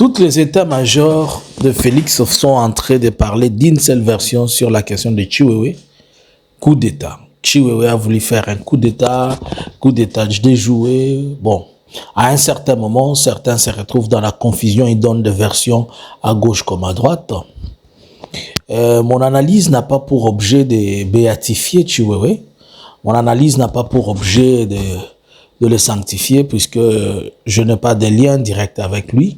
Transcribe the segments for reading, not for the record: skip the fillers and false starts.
Tous les états-majors de Félix sont en train de parler d'une seule version sur la question de Chiwewe, coup d'État. Chiwewe a voulu faire un coup d'État déjoué. Bon, à un certain moment, certains se retrouvent dans la confusion, ils donnent des versions à gauche comme à droite. Mon analyse n'a pas pour objet de béatifier Chiwewe. Mon analyse n'a pas pour objet de le sanctifier puisque je n'ai pas de lien direct avec lui.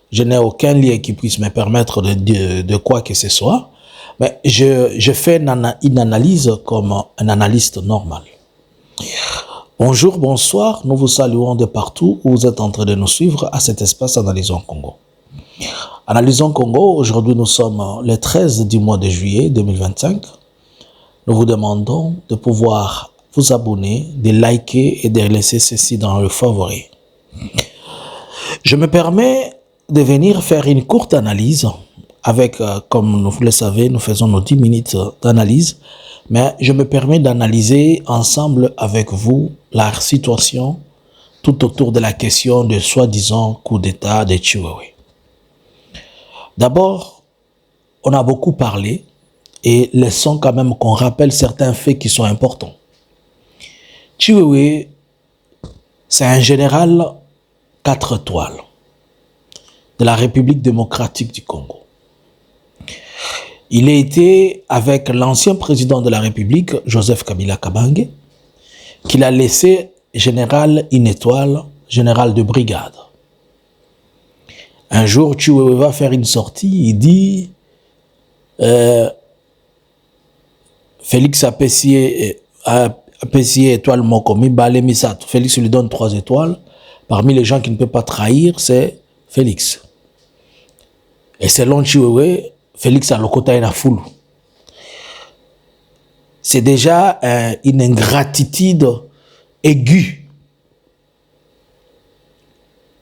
Je n'ai aucun lien qui puisse me permettre de quoi que ce soit. Mais je fais une analyse comme un analyste normal. Bonjour, bonsoir. Nous vous saluons de partout où vous êtes en train de nous suivre à cet espace Analysons Congo. Analysons Congo, aujourd'hui nous sommes le 13 du mois de juillet 2025. Nous vous demandons de pouvoir vous abonner, de liker et de laisser ceci dans le favori. Je me permets de venir faire une courte analyse avec, comme vous le savez, nous faisons nos 10 minutes d'analyse, mais je me permets d'analyser ensemble avec vous la situation tout autour de la question de soi-disant coup d'État de Chiwewe. D'abord, on a beaucoup parlé et laissons quand même qu'on rappelle certains faits qui sont importants. Chiwewe, c'est un général 4 étoiles de la République démocratique du Congo. Il a été avec l'ancien président de la République, Joseph Kabila Kabange, qu'il a laissé général une étoile, général de brigade. Un jour, Chiwewe va faire une sortie, il dit Félix a payé étoile Mokomi, Balé Misato. Félix lui donne 3 étoiles. Parmi les gens qui ne peuvent pas trahir, c'est Félix. Et selon Chiwewe, Félix a le quota na foule. C'est déjà une ingratitude aiguë.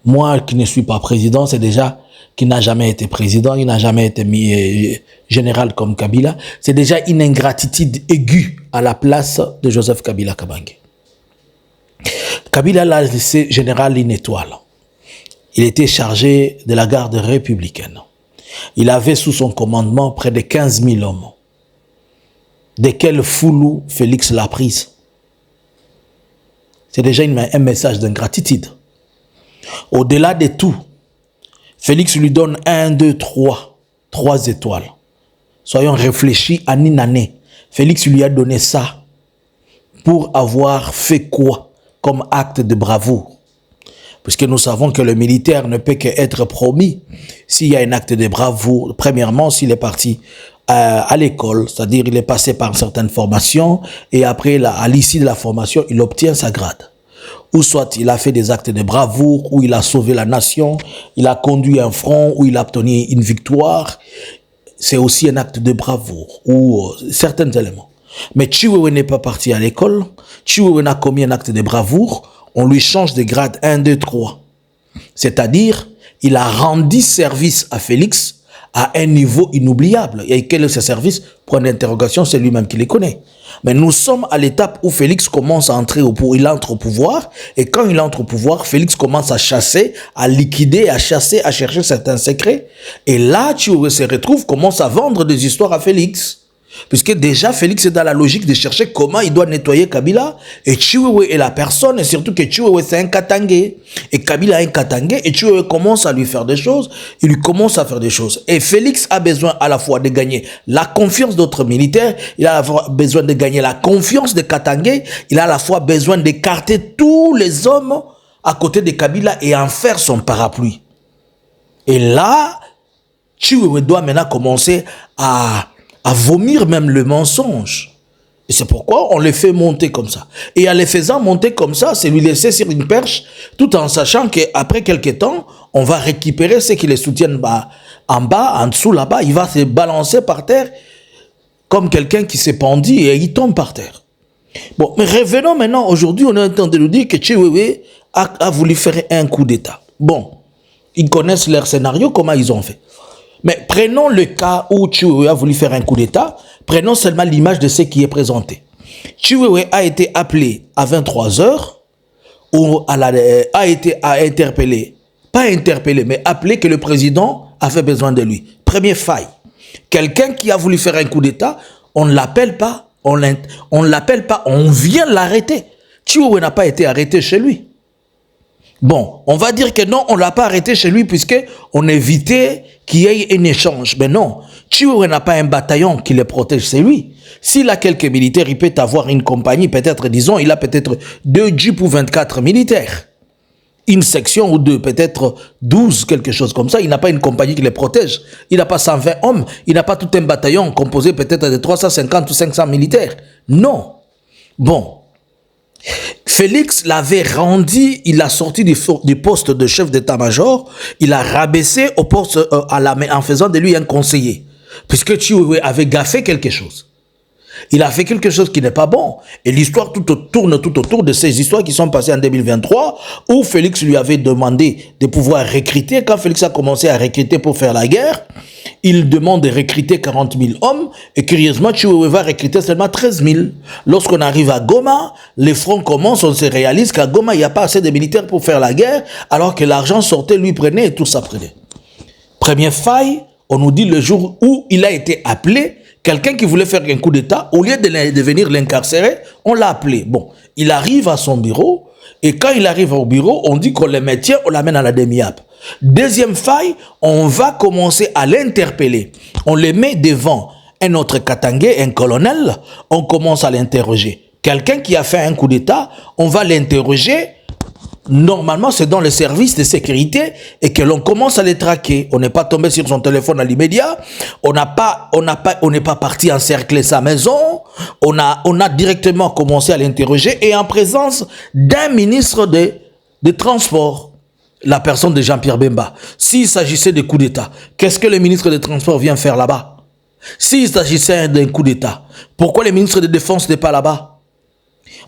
Moi qui ne suis pas président, c'est déjà qui n'a jamais été président, il n'a jamais été mis général comme Kabila. C'est déjà une ingratitude aiguë à la place de Joseph Kabila Kabange. Kabila l'a laissé général une étoile. Il était chargé de la garde républicaine. Il avait sous son commandement près de 15 000 hommes, desquels Foulou Félix l'a prise. C'est déjà un message d'ingratitude. Au-delà de tout, Félix lui donne 1, 2, 3 étoiles. Soyons réfléchis en une année. Félix lui a donné ça pour avoir fait quoi comme acte de bravoure? Puisque nous savons que le militaire ne peut qu'être promis s'il y a un acte de bravoure. Premièrement, s'il est parti à l'école, c'est-à-dire il est passé par une certaine formation et après, à l'issue de la formation, il obtient sa grade. Ou soit il a fait des actes de bravoure, ou il a sauvé la nation, il a conduit un front, ou il a obtenu une victoire. C'est aussi un acte de bravoure, ou certains éléments. Mais Chiwewe n'est pas parti à l'école, Chiwewe n'a commis un acte de bravoure, on lui change de grade 1, 2, 3. C'est-à-dire, il a rendu service à Félix à un niveau inoubliable. Et quel est ce service? Point d'interrogation, c'est lui-même qui les connaît. Mais nous sommes à l'étape où Félix commence à entrer il entre au pouvoir. Et quand il entre au pouvoir, Félix commence à chasser, à liquider, à chasser, à chercher certains secrets. Et là, Chiwewe se retrouve, commence à vendre des histoires à Félix. Puisque déjà, Félix est dans la logique de chercher comment il doit nettoyer Kabila. Et Chiwewe est la personne, et surtout que Chiwewe c'est un Katangé. Et Kabila est un Katangé, et Chiwewe commence à lui faire des choses. Il lui commence à faire des choses. Et Félix a besoin à la fois de gagner la confiance d'autres militaires, il a à la fois besoin de gagner la confiance de Katangé, il a à la fois besoin d'écarter tous les hommes à côté de Kabila et en faire son parapluie. Et là, Chiwewe doit maintenant commencer à vomir même le mensonge. Et c'est pourquoi on les fait monter comme ça. Et en les faisant monter comme ça, c'est lui laisser sur une perche, tout en sachant qu'après quelques temps, on va récupérer ceux qui les soutiennent en bas, en dessous, là-bas. Il va se balancer par terre comme quelqu'un qui s'est pendu et il tombe par terre. Bon, mais revenons maintenant. Aujourd'hui, on est en train de nous dire que Chiwewe a voulu faire un coup d'État. Bon, ils connaissent leur scénario, comment ils ont fait. Mais prenons le cas où Chiwewe a voulu faire un coup d'État, prenons seulement l'image de ce qui est présenté. Chiwewe a été appelé à 23 h, a été interpellé pas interpellé, mais appelé que le président avait besoin de lui. Première faille. Quelqu'un qui a voulu faire un coup d'État, on ne l'appelle pas, on l'appelle pas, on vient l'arrêter. Chiwewe n'a pas été arrêté chez lui. Bon, on va dire que non, on ne l'a pas arrêté chez lui puisqu'on évitait qu'il y ait un échange. Mais non, Chiwewe n'a pas un bataillon qui le protège, c'est lui. S'il a quelques militaires, il peut avoir une compagnie, peut-être, disons, il a peut-être 2 jeeps ou 24 militaires. Une section ou 2, peut-être 12, quelque chose comme ça. Il n'a pas une compagnie qui les protège. Il n'a pas 120 hommes. Il n'a pas tout un bataillon composé peut-être de 350 ou 500 militaires. Non. Bon. Félix l'avait rendu, il l'a sorti du poste de chef d'état-major, il a rabaissé au poste en faisant de lui un conseiller. Puisque Chiwewe avait gaffé quelque chose. Il a fait quelque chose qui n'est pas bon. Et l'histoire tourne tout autour de ces histoires qui sont passées en 2023, où Félix lui avait demandé de pouvoir recruter. Quand Félix a commencé à recruter pour faire la guerre, il demande de recruter 40 000 hommes. Et curieusement, Chiwewe va recruter seulement 13 000. Lorsqu'on arrive à Goma, les fronts commencent, on se réalise qu'à Goma, il n'y a pas assez de militaires pour faire la guerre, alors que l'argent sortait, lui prenait et tout ça prenait. Première faille, on nous dit le jour où il a été appelé. Quelqu'un qui voulait faire un coup d'État, au lieu de venir l'incarcérer, on l'a appelé. Bon, il arrive à son bureau, et quand il arrive au bureau, on dit qu'on le maintient, on l'amène à la demi-app. Deuxième faille, on va commencer à l'interpeller. On le met devant un autre Katangé, un colonel, on commence à l'interroger. Quelqu'un qui a fait un coup d'État, on va l'interroger. Normalement, c'est dans les services de sécurité et que l'on commence à les traquer. On n'est pas tombé sur son téléphone à l'immédiat. On n'est pas parti encercler sa maison. On a directement commencé à l'interroger et en présence d'un ministre des Transports, la personne de Jean-Pierre Bemba. S'il s'agissait de coup d'État, qu'est-ce que le ministre des Transports vient faire là-bas? S'il s'agissait d'un coup d'État, pourquoi le ministre de Défense n'est pas là-bas?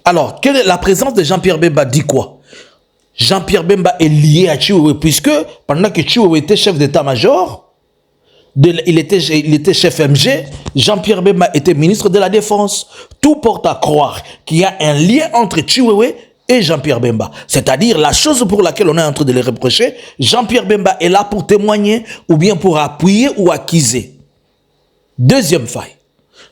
Alors, la présence de Jean-Pierre Bemba dit quoi? Jean-Pierre Bemba est lié à Chiwewe puisque pendant que Chiwewe était chef d'état-major, il était chef MG, Jean-Pierre Bemba était ministre de la Défense. Tout porte à croire qu'il y a un lien entre Chiwewe et Jean-Pierre Bemba. C'est-à-dire la chose pour laquelle on est en train de le reprocher, Jean-Pierre Bemba est là pour témoigner ou bien pour appuyer ou accuser. Deuxième faille.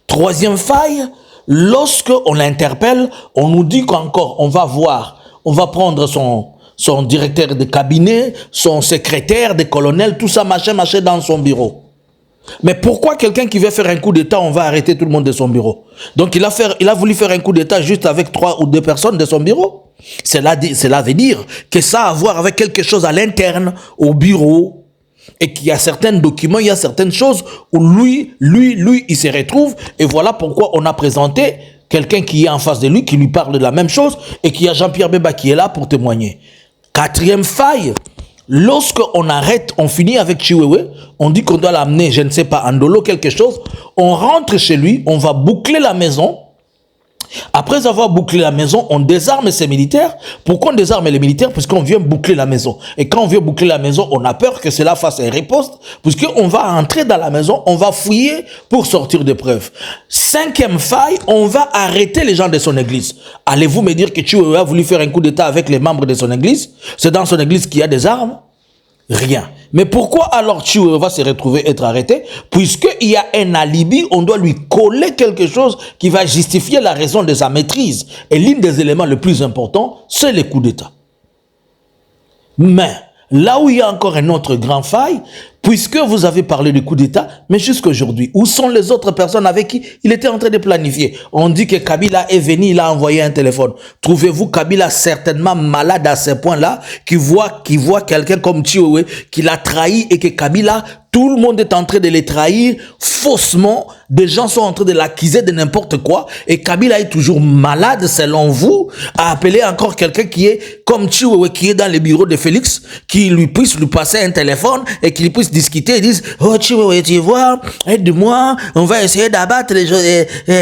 Troisième faille, lorsque on l'interpelle, on nous dit qu'encore on va prendre son directeur de cabinet, son secrétaire, des colonels, tout ça, machin dans son bureau. Mais pourquoi quelqu'un qui veut faire un coup d'État, on va arrêter tout le monde de son bureau? Donc il a voulu faire un coup d'État juste avec 3 ou 2 personnes de son bureau. Cela veut dire que ça a à voir avec quelque chose à l'interne, au bureau, et qu'il y a certains documents, il y a certaines choses où lui, il se retrouve, et voilà pourquoi on a présenté quelqu'un qui est en face de lui, qui lui parle de la même chose, et qu'il y a Jean-Pierre Bemba qui est là pour témoigner. Quatrième faille, lorsqu'on arrête, on finit avec Chiwewe, on dit qu'on doit l'amener, je ne sais pas, en dolo, quelque chose, on rentre chez lui, on va boucler la maison. Après avoir bouclé la maison, on désarme ses militaires. Pourquoi on désarme les militaires? Puisqu'on vient boucler la maison. Et quand on vient boucler la maison, on a peur que cela fasse un riposte, puisqu'on va entrer dans la maison, on va fouiller pour sortir des preuves. Cinquième faille, on va arrêter les gens de son église. Allez-vous me dire que Chiwewe a voulu faire un coup d'État avec les membres de son église? C'est dans son église qu'il y a des armes? Rien. Mais pourquoi alors Chiwewe va se retrouver être arrêté? Puisqu'il y a un alibi, on doit lui coller quelque chose qui va justifier la raison de sa maîtrise. Et l'un des éléments les plus importants, c'est le coup d'État. Mais là où il y a encore une autre grande faille, puisque vous avez parlé du coup d'État, mais jusqu'aujourd'hui, où sont les autres personnes avec qui il était en train de planifier? On dit que Kabila est venu, il a envoyé un téléphone. Trouvez-vous Kabila certainement malade à ce point-là, qui voit quelqu'un comme Chiwewe, qui l'a trahi et que Kabila, tout le monde est en train de les trahir faussement. Des gens sont en train de l'accuser de n'importe quoi. Et Kabila est toujours malade, selon vous, à appeler encore quelqu'un qui est comme Chiwewe, qui est dans le bureau de Félix, qui lui puisse lui passer un téléphone et qu'il puisse discuter. Ils disent, oh Chiwewe, tu vois, aide-moi, on va essayer d'abattre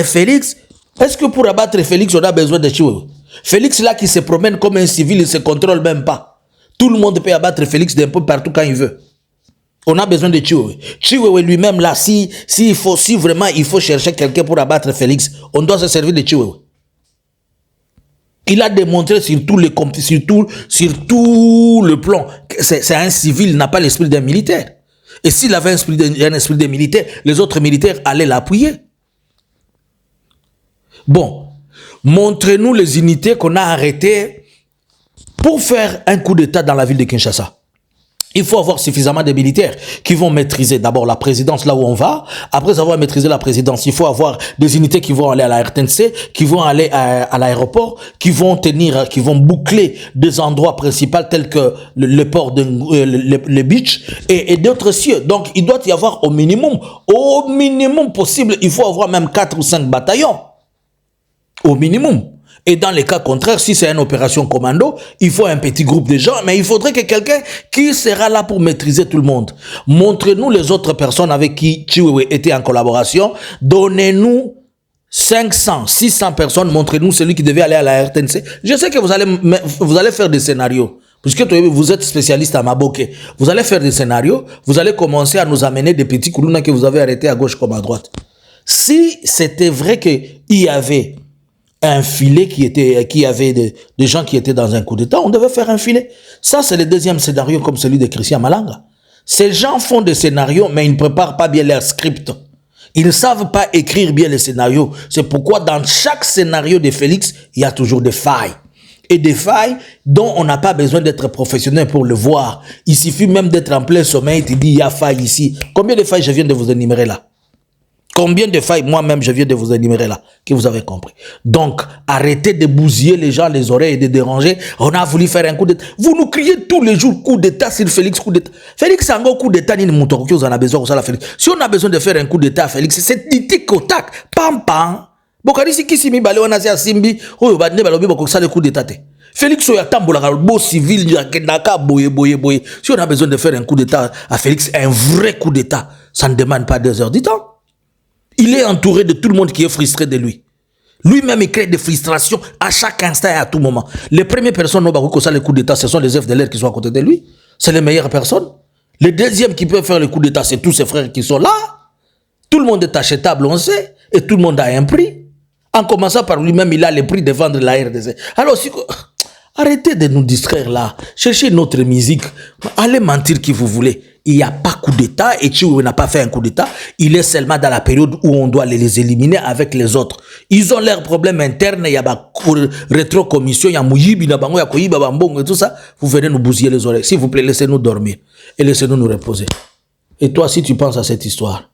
Félix. Est-ce que pour abattre Félix, on a besoin de Chiwewe? Félix là qui se promène comme un civil, il ne se contrôle même pas. Tout le monde peut abattre Félix d'un peu partout quand il veut. On a besoin de Chiwewe. Chiwewe lui-même là, si vraiment il faut chercher quelqu'un pour abattre Félix, on doit se servir de Chiwewe. Il a démontré sur tout le plan que c'est un civil, il n'a pas l'esprit d'un militaire. Et s'il avait un esprit d'un militaire, les autres militaires allaient l'appuyer. Bon, montrez-nous les unités qu'on a arrêtées pour faire un coup d'État dans la ville de Kinshasa. Il faut avoir suffisamment de militaires qui vont maîtriser d'abord la présidence là où on va. Après avoir maîtrisé la présidence, il faut avoir des unités qui vont aller à la RTNC, qui vont aller à l'aéroport, qui vont boucler des endroits principaux tels que le port de le beach et d'autres cieux. Donc, il doit y avoir au minimum possible, il faut avoir même 4 ou 5 bataillons. Au minimum. Et dans les cas contraires, si c'est une opération commando, il faut un petit groupe de gens, mais il faudrait que quelqu'un qui sera là pour maîtriser tout le monde. Montrez-nous les autres personnes avec qui Chiwewe était en collaboration. Donnez-nous 500, 600 personnes. Montrez-nous celui qui devait aller à la RTNC. Je sais que vous allez faire des scénarios. Puisque vous êtes spécialiste à Maboke. Vous allez faire des scénarios. Vous allez commencer à nous amener des petits koulouna que vous avez arrêtés à gauche comme à droite. Si c'était vrai qu'il y avait un filet qui avait des gens qui étaient dans un coup d'État, on devait faire un filet. Ça, c'est le deuxième scénario comme celui de Christian Malanga. Ces gens font des scénarios, mais ils ne préparent pas bien leur script. Ils ne savent pas écrire bien les scénarios. C'est pourquoi dans chaque scénario de Félix, il y a toujours des failles. Et des failles dont on n'a pas besoin d'être professionnel pour le voir. Il suffit même d'être en plein sommeil, tu dis, il y a faille ici. Combien de failles je viens de vous énumérer là? Combien de failles, moi-même, je viens de vous énumérer là, que vous avez compris. Donc, arrêtez de bousiller les gens les oreilles et de déranger. On a voulu faire un coup d'État. Vous nous criez tous les jours coup d'État sur Félix, coup d'État. Félix, c'est un coup d'État, ni vous en avez besoin, ça la Félix. Si on a besoin de faire un coup d'État, Félix, c'est tic au tac, pam pam. Bokari si kisi mi balé on a si asimbi, oh ba ne balobi bako ça le coup d'État. Félix oya tambola beau civil, yakendaka boye. Si on a besoin de faire un coup d'État à Félix, un vrai coup d'État, ça ne demande pas 2 heures du temps. Il est entouré de tout le monde qui est frustré de lui. Lui-même, il crée des frustrations à chaque instant et à tout moment. Les premières personnes qui ça le coup d'État, ce sont les FDLR qui sont à côté de lui. C'est les meilleures personnes. Les deuxièmes qui peuvent faire le coup d'État, c'est tous ses frères qui sont là. Tout le monde est achetable, on sait. Et tout le monde a un prix. En commençant par lui-même, il a le prix de vendre la RDC. Alors, arrêtez de nous distraire là. Cherchez notre musique. Allez mentir qui vous voulez. Il n'y a pas coup d'État et Chiwewe n'a pas fait un coup d'État. Il est seulement dans la période où on doit les éliminer avec les autres. Ils ont leurs problèmes internes. Il y a rétro-commission, il y a Mouyibi, il y a Koyiba, Bambong et tout ça. Vous venez nous bousiller les oreilles. S'il vous plaît, laissez-nous dormir et laissez-nous nous reposer. Et toi, si tu penses à cette histoire,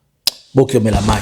Bokyo me la maille.